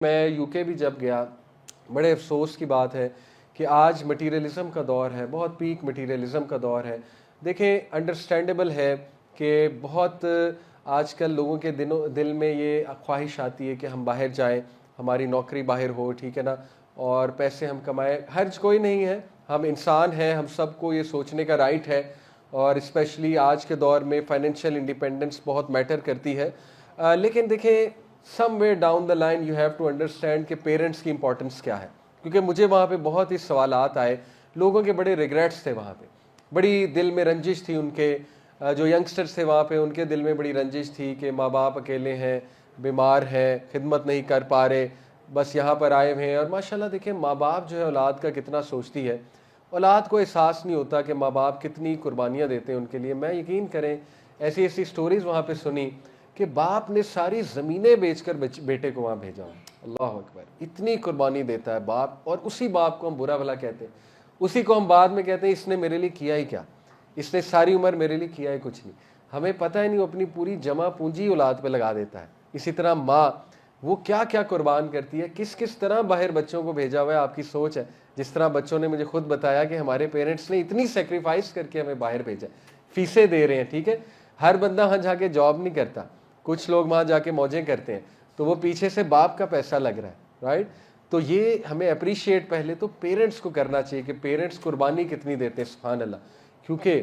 میں یو کے بھی جب گیا، بڑے افسوس کی بات ہے کہ آج مٹیریلزم کا دور ہے، بہت پیک مٹیریلزم کا دور ہے۔ دیکھیں انڈرسٹینڈیبل ہے کہ بہت آج کل لوگوں کے دل میں یہ خواہش آتی ہے کہ ہم باہر جائیں، ہماری نوکری باہر ہو، ٹھیک ہے نا، اور پیسے ہم کمائیں۔ حرج کوئی نہیں ہے، ہم انسان ہیں، ہم سب کو یہ سوچنے کا رائٹ ہے، اور اسپیشلی آج کے دور میں فائنینشیل انڈیپینڈنس بہت میٹر کرتی ہے۔ لیکن دیکھیں some way down the line you have to understand کہ پیرنٹس کی امپورٹنس کیا ہے، کیونکہ مجھے وہاں پہ بہت ہی سوالات آئے، لوگوں کے بڑے ریگریٹس تھے وہاں پہ، بڑی دل میں رنجش تھی ان کے، جو ینگسٹرس تھے وہاں پہ ان کے دل میں بڑی رنجش تھی کہ ماں باپ اکیلے ہیں، بیمار ہیں، خدمت نہیں کر پا رہے، بس یہاں پر آئے ہوئے ہیں۔ اور ماشاءاللہ دیکھیں ماں باپ جو ہے اولاد کا کتنا سوچتی ہے، اولاد کو احساس نہیں ہوتا کہ ماں باپ کتنی قربانیاں دیتے ہیں ان کے لیے۔ میں یقین کریں ایسی ایسی سٹوریز وہاں پہ سنی کہ باپ نے ساری زمینیں بیچ کر بیٹے کو وہاں بھیجا۔ اللہ اکبر، اتنی قربانی دیتا ہے باپ، اور اسی باپ کو ہم برا بھلا کہتے ہیں، اسی کو ہم بعد میں کہتے ہیں اس نے میرے لیے کیا ہی کیا، اس نے ساری عمر میرے لیے کیا ہی کچھ نہیں۔ ہمیں پتہ ہی نہیں وہ اپنی پوری جمع پونجی اولاد پہ لگا دیتا ہے۔ اسی طرح ماں وہ کیا کیا قربان کرتی ہے، کس کس طرح باہر بچوں کو بھیجا ہوا ہے۔ آپ کی سوچ ہے، جس طرح بچوں نے مجھے خود بتایا کہ ہمارے پیرنٹس نے اتنی سیکریفائس کر کے ہمیں باہر بھیجا، فیسیں دے رہے ہیں، ٹھیک ہے، ہر بندہ وہاں جا کے جاب نہیں کرتا، کچھ لوگ وہاں جا کے موجیں کرتے ہیں، تو وہ پیچھے سے باپ کا پیسہ لگ رہا ہے، رائٹ۔ تو یہ ہمیں اپریشیٹ پہلے تو پیرنٹس کو کرنا چاہیے کہ پیرنٹس قربانی کتنی دیتے ہیں، سبحان اللہ۔ کیونکہ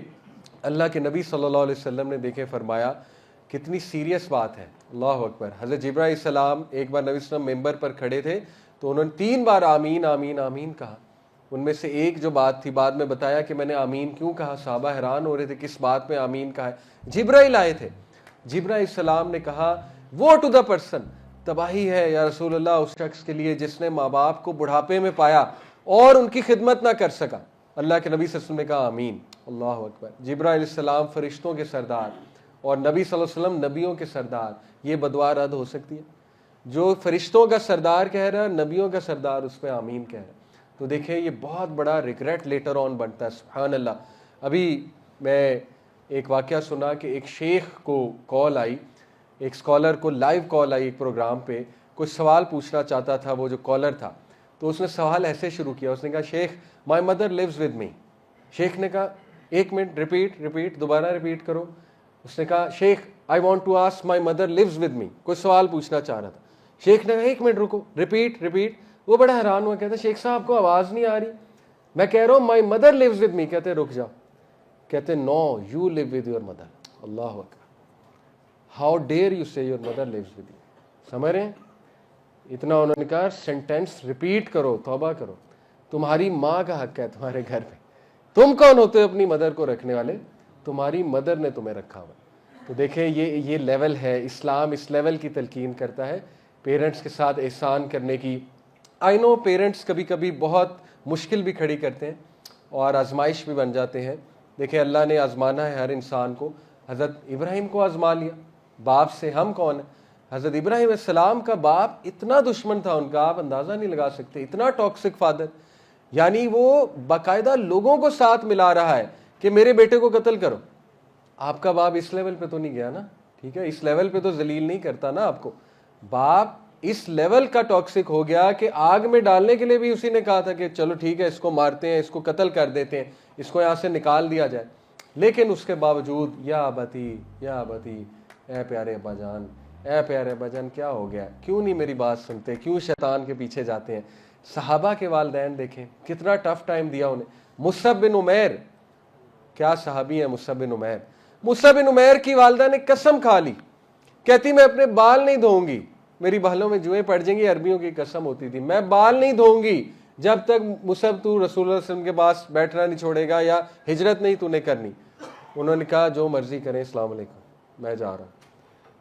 اللہ کے نبی صلی اللہ علیہ وسلم نے دیکھے فرمایا کتنی سیریس بات ہے، اللہ اکبر۔ حضرت جبرائیل علیہ السلام ایک بار نبی صلی اللہ علیہ وسلم ممبر پر کھڑے تھے تو انہوں نے 3 بار آمین آمین آمین کہا۔ ان میں سے ایک جو بات تھی، بعد میں بتایا کہ میں نے آمین کیوں کہا، صحابہ حیران ہو رہے تھے کس بات میں آمین کہا ہے۔ جبرائیل آئے تھے، جبرائیل علیہ السلام نے کہا وہ ٹو دا پرسن، تباہی ہے یا رسول اللہ اس شخص کے لیے جس نے ماں باپ کو بڑھاپے میں پایا اور ان کی خدمت نہ کر سکا۔ اللہ کے نبی صلی اللہ علیہ وسلم نے کہا آمین۔ اللہ اکبر۔ جبرائیل علیہ السلام فرشتوں کے سردار اور نبی صلی اللہ علیہ وسلم نبیوں کے سردار، یہ بدعا رد ہو سکتی ہے؟ جو فرشتوں کا سردار کہہ رہا ہے، نبیوں کا سردار اس پہ آمین کہہ رہا ہے، تو دیکھیں یہ بہت بڑا ریگریٹ لیٹر آن بنتا ہے، سبحان اللہ۔ ابھی میں ایک واقعہ سنا کہ ایک شیخ کو کال آئی، ایک اسکالر کو لائیو کال آئی ایک پروگرام پہ، کچھ سوال پوچھنا چاہتا تھا وہ جو کالر تھا، تو اس نے سوال ایسے شروع کیا، اس نے کہا شیخ my mother lives with me. شیخ نے کہا 1 منٹ، ریپیٹ، دوبارہ ریپیٹ کرو۔ اس نے کہا شیخ I want to ask my mother lives with me, کوئی سوال پوچھنا چاہ رہا تھا۔ شیخ نے کہا 1 منٹ رکو، ریپیٹ۔ وہ بڑا حیران ہوا، کہتا شیخ صاحب کو آواز نہیں آ رہی، میں کہہ رہا ہوں my mother lives with me, کہتے رک جاؤ، کہتے no you live with your mother. اللہ اکبر، how dare you say your mother lives with you. سمجھ رہے ہیں اتنا؟ انہوں نے کہا سینٹینس ریپیٹ کرو، توبہ کرو، تمہاری ماں کا حق ہے تمہارے گھر پہ، تم کون ہوتے ہو اپنی مدر کو رکھنے والے؟ تمہاری مدر نے تمہیں رکھا ہوا۔ تو دیکھیں یہ لیول ہے، اسلام اس لیول کی تلقین کرتا ہے پیرنٹس کے ساتھ احسان کرنے کی۔ آئی نو پیرنٹس کبھی کبھی بہت مشکل بھی کھڑی کرتے ہیں اور آزمائش بھی بن جاتے ہیں۔ دیکھیں اللہ نے آزمانا ہے ہر انسان کو، حضرت ابراہیم کو آزما لیا، باپ سے ہم کون ہیں؟ حضرت ابراہیم علیہ السلام کا باپ اتنا دشمن تھا ان کا، آپ اندازہ نہیں لگا سکتے، اتنا ٹاکسک فادر، یعنی وہ باقاعدہ لوگوں کو ساتھ ملا رہا ہے کہ میرے بیٹے کو قتل کرو۔ آپ کا باپ اس لیول پہ تو نہیں گیا نا، ٹھیک ہے، اس لیول پہ تو ذلیل نہیں کرتا نا آپ کو۔ باپ اس لیول کا ٹاکسک ہو گیا کہ آگ میں ڈالنے کے لیے بھی اسی نے کہا تھا کہ چلو ٹھیک ہے اس کو مارتے ہیں، اس کو قتل کر دیتے ہیں، اس کو یہاں سے نکال دیا جائے۔ لیکن اس کے باوجود یا ابتی اے پیارے ابا جان، اے پیارے ابا جان کیا ہو گیا، کیوں نہیں میری بات سنتے، کیوں شیطان کے پیچھے جاتے ہیں؟ صحابہ کے والدین دیکھیں کتنا ٹف ٹائم دیا انہیں۔ مصعب بن عمیر، کیا صحابی ہیں مصعب بن عمیر، مصعب بن عمیر کی والدہ نے قسم کھا لی، کہتی میں اپنے بال نہیں دھوؤں گی، میری بالوں میں جوئیں پڑ جائیں گی، عربیوں کی قسم ہوتی تھی، میں بال نہیں دھوؤں گی جب تک مصعب تو رسول اللہ صلی اللہ علیہ وسلم کے پاس بیٹھنا نہیں چھوڑے گا یا ہجرت نہیں تو نے کرنی۔ انہوں نے کہا جو مرضی کریں، السلام علیکم، میں جا رہا ہوں۔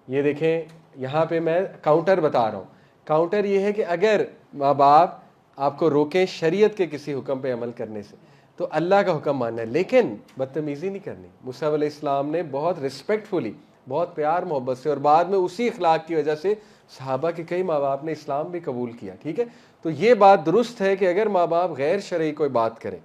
یہ دیکھیں یہاں پہ میں کاؤنٹر بتا رہا ہوں، کاؤنٹر یہ ہے کہ اگر ماں باپ آپ کو روکیں شریعت کے کسی حکم پہ عمل کرنے سے تو اللہ کا حکم ماننا ہے، لیکن بدتمیزی نہیں کرنی۔ مصعب علیہ السلام نے بہت ریسپیکٹفلی، بہت پیار محبت سے، اور بعد میں اسی اخلاق کی وجہ سے صحابہ کے کئی ماں باپ نے اسلام بھی قبول کیا، ٹھیک ہے۔ تو یہ بات درست ہے کہ اگر ماں باپ غیر شرعی کوئی بات کریں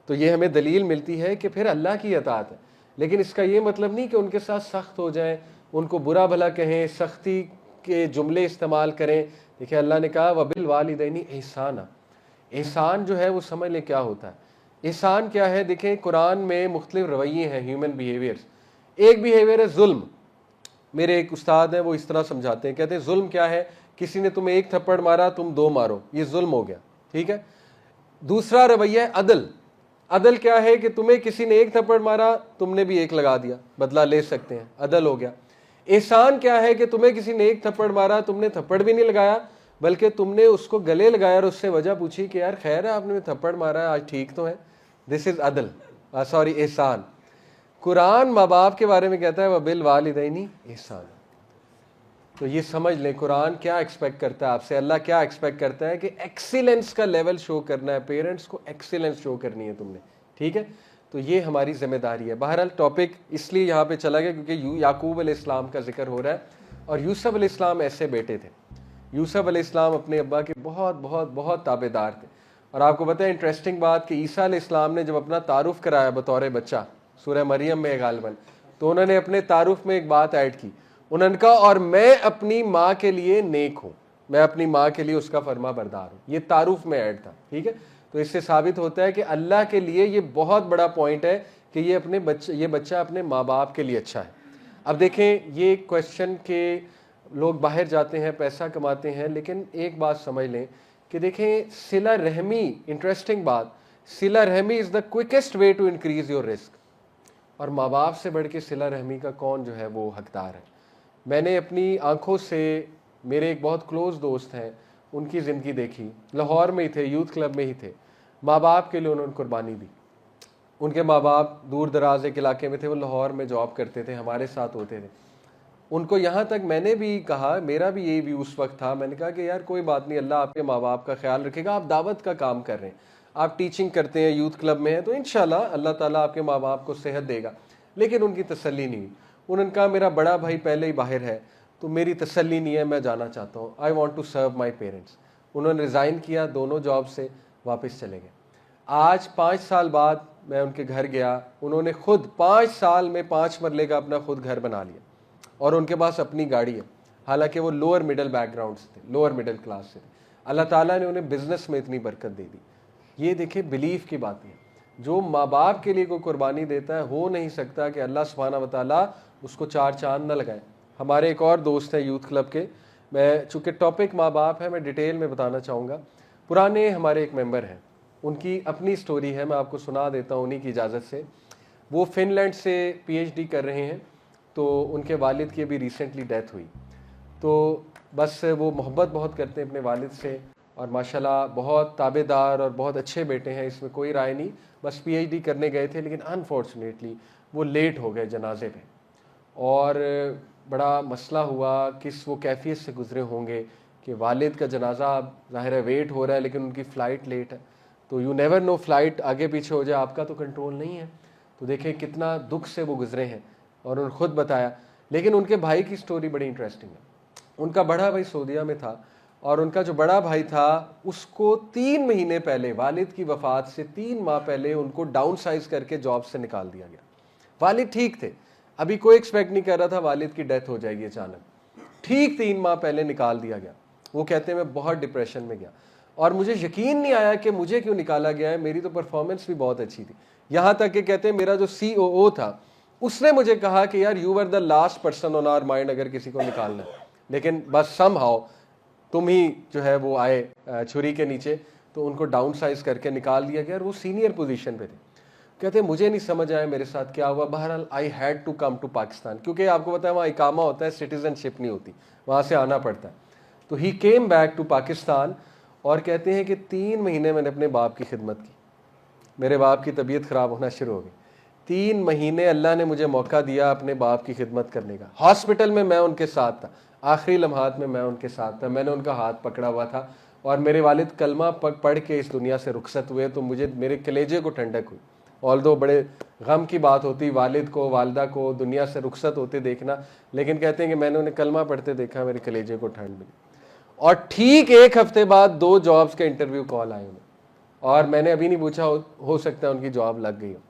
تو یہ ہمیں دلیل ملتی ہے کہ پھر اللہ کی اطاعت ہے، لیکن اس کا یہ مطلب نہیں کہ ان کے ساتھ سخت ہو جائیں، ان کو برا بھلا کہیں، سختی کے جملے استعمال کریں देखिए अल्लाह ने कहा वबिल वालिदैनी एहसाना, एहसान जो है वो समझ लें क्या होता है। एहसान क्या है? देखें कुरान में मुख्तलिफ रवैये हैं ह्यूमन बिहेवियर्स। एक बिहेवियर है जुल्म। मेरे एक उस्ताद हैं वो इस तरह समझाते हैं, कहते हैं जुल्म क्या है? किसी ने तुम्हें एक थप्पड़ मारा, तुम 2 मारो, ये जुल्म हो गया, ठीक है। दूसरा रवैया है अदल। अदल क्या है कि तुम्हें किसी ने एक थप्पड़ मारा, तुमने भी एक लगा दिया, बदला ले सकते हैं, अदल हो गया। एहसान क्या है कि तुम्हें किसी ने एक थप्पड़ मारा, तुमने थप्पड़ भी नहीं लगाया बल्कि तुमने उसको गले लगाया और उससे वजह पूछी कि यार खैर है आपने थप्पड़ मारा है, आज ठीक तो है। दिस इज अदल, सॉरी एहसान। कुरान माँ बाप के बारे में कहता है वबिल वालिदैनी एहसान। तो ये समझ लें कुरान क्या एक्सपेक्ट करता है आपसे, अल्लाह क्या एक्सपेक्ट करता है कि एक्सीलेंस का लेवल शो करना है, पेरेंट्स को एक्सीलेंस शो करनी है तुमने, ठीक है। तो ये हमारी जिम्मेदारी है। बहरहाल टॉपिक इसलिए यहाँ पे चला गया क्योंकि याकूब अलैहिस्सलाम का जिक्र हो रहा है और यूसुफ अलैहिस्सलाम ऐसे बेटे थे। यूसुफ अलैहिस्सलाम अपने अब्बा के बहुत बहुत बहुत ताबेदार थे। और आपको पता है इंटरेस्टिंग बात कि ईसा अलैहिस्सलाम ने जब अपना तारुफ कराया बतौर बच्चा सूरह मरियम में गालिबन, तो उन्होंने अपने तारुफ में एक बात ऐड की। उन्होंने कहा और मैं अपनी माँ के लिए नेक हूँ, मैं अपनी माँ के लिए उसका फर्मा बरदार हूँ। ये तारुफ में ऐड था, ठीक है। तो इससे साबित होता है कि अल्लाह के लिए ये बहुत बड़ा पॉइंट है कि ये बच्चा अपने माँ बाप के लिए अच्छा है। अब देखें ये क्वेश्चन के लोग बाहर जाते हैं, पैसा कमाते हैं, लेकिन एक बात समझ लें कि देखें सिला रहमी, इंटरेस्टिंग बात, सिला रहमी is the quickest way to increase your risk. और माँ बाप से बढ़ के सिला रहमी का कौन जो है वो हकदार है। मैंने अपनी आंखों से, मेरे एक बहुत क्लोज़ दोस्त हैं, उनकी ज़िंदगी देखी, लाहौर में ही थे, यूथ क्लब में ही थे, माँ बाप के लिए उन्होंने कुर्बानी दी। उनके माँ बाप दूर दराज एक इलाके में थे, वो लाहौर में जॉब करते थे, हमारे साथ होते थे। उनको यहाँ तक मैंने भी कहा, मेरा भी यही व्यू उस वक्त था, मैंने कहा कि यार कोई बात नहीं, अल्लाह आपके माँ बाप का ख्याल रखेगा, आप दावत का काम कर रहे हैं, आप टीचिंग करते हैं, यूथ क्लब में हैं, तो इंशाल्लाह अल्लाह ताला आपके माँ बाप को सेहत देगा। लेकिन उनकी तसल्ली नहीं हुई। उन्होंने कहा मेरा बड़ा भाई पहले ही बाहर है, तो मेरी तसल्ली नहीं है, मैं जाना चाहता हूँ, I want to serve my parents. उन्होंने रिज़ाइन किया, दोनों जॉब से वापस चले गए। आज 5 साल बाद मैं उनके घर गया, उन्होंने खुद 5 साल में 5 मरले का अपना खुद घर बना लिया और उनके पास अपनी गाड़ी है। हालांकि वो लोअर मिडिल बैकग्राउंड से थे, लोअर मिडिल क्लास से थे। अल्लाह ताला ने उन्हें बिजनेस में इतनी बरकत दे दी। ये देखिए बिलीफ की बात है। जो माँ बाप के लिए कोई कुर्बानी देता है, हो नहीं सकता कि अल्लाह सुब्हाना व तआला उसको 4 चांद न लगाए। हमारे एक और दोस्त हैं यूथ क्लब के, मैं चूँकि टॉपिक माँ बाप है, मैं डिटेल में बताना चाहूँगा। पुराने हमारे एक मेंबर हैं, उनकी अपनी स्टोरी है, मैं आपको सुना देता हूँ उन्हीं की इजाज़त से। वो फिनलैंड से PhD कर रहे हैं, तो उनके वालिद की अभी रिसेंटली डेथ हुई। तो बस वो मोहब्बत बहुत करते हैं अपने वालिद से और माशाल्लाह बहुत ताबेदार और बहुत अच्छे बेटे हैं, इसमें कोई राय नहीं। बस PhD करने गए थे, लेकिन अनफॉर्चुनेटली वो लेट हो गए जनाजे पे और बड़ा मसला हुआ। किस वो कैफियत से गुजरे होंगे कि वालिद का जनाजा ज़ाहिर है वेट हो रहा है, लेकिन उनकी फ़्लाइट लेट है। तो यू नेवर नो, फ़्लाइट आगे पीछे हो जाए, आपका तो कंट्रोल नहीं है। तो देखें कितना दुख से वो गुजरे हैं और उन्होंने खुद बताया। लेकिन उनके भाई की स्टोरी बड़ी इंटरेस्टिंग है। उनका बड़ा भाई सऊदीया में था और उनका जो बड़ा भाई था उसको 3 महीने पहले, वालिद की वफ़ात से 3 माह पहले, उनको डाउन साइज करके जॉब से निकाल दिया गया। वालिद ठीक थे, अभी कोई एक्सपेक्ट नहीं कर रहा था वालिद की डेथ हो जाएगी अचानक, ठीक 3 माह पहले निकाल दिया गया। वो कहते हैं मैं बहुत डिप्रेशन में गया और मुझे यकीन नहीं आया कि मुझे क्यों निकाला गया है, मेरी तो परफॉर्मेंस भी बहुत अच्छी थी। यहाँ तक कि कहते हैं मेरा जो COO था उसने मुझे कहा कि यार you were the last person on our mind अगर किसी को निकालना है, लेकिन बस समहाउ तुम ही जो है वो आए छुरी के नीचे, तो उनको डाउन साइज करके निकाल दिया गया और वो सीनियर पोजीशन पे थे। कहते हैं मुझे नहीं समझ आया मेरे साथ क्या हुआ, बहरहाल I had to come to Pakistan, क्योंकि आपको पता है वहाँ इकामा होता है, सिटीजनशिप नहीं होती, वहाँ से आना पड़ता है। तो ही केम बैक टू पाकिस्तान और कहते हैं कि 3 महीने मैंने अपने बाप की खिदमत की। मेरे बाप की तबीयत ख़राब होना शुरू हो गई। 3 महीने अल्लाह ने मुझे मौका दिया अपने बाप की खिदमत करने का। हॉस्पिटल में मैं उनके साथ था, आखिरी लम्हात में मैं उनके साथ था, मैंने उनका हाथ पकड़ा हुआ था और मेरे वालिद कलमा पढ़ के इस दुनिया से रुखसत हुए, तो मुझे मेरे कलेजे को ठंडक हुई। ऑल्दो बड़े गम की बात होती वालिद को, वालदा को दुनिया से रुखसत होते देखना, लेकिन कहते हैं कि मैंने उन्हें कलमा पढ़ते देखा, मेरे कलेजे को ठंड मिली। और ठीक 1 हफ्ते बाद 2 जॉब्स के इंटरव्यू कॉल आए उन्हें, और मैंने अभी नहीं पूछा, हो सकता है उनकी जॉब लग गई हो।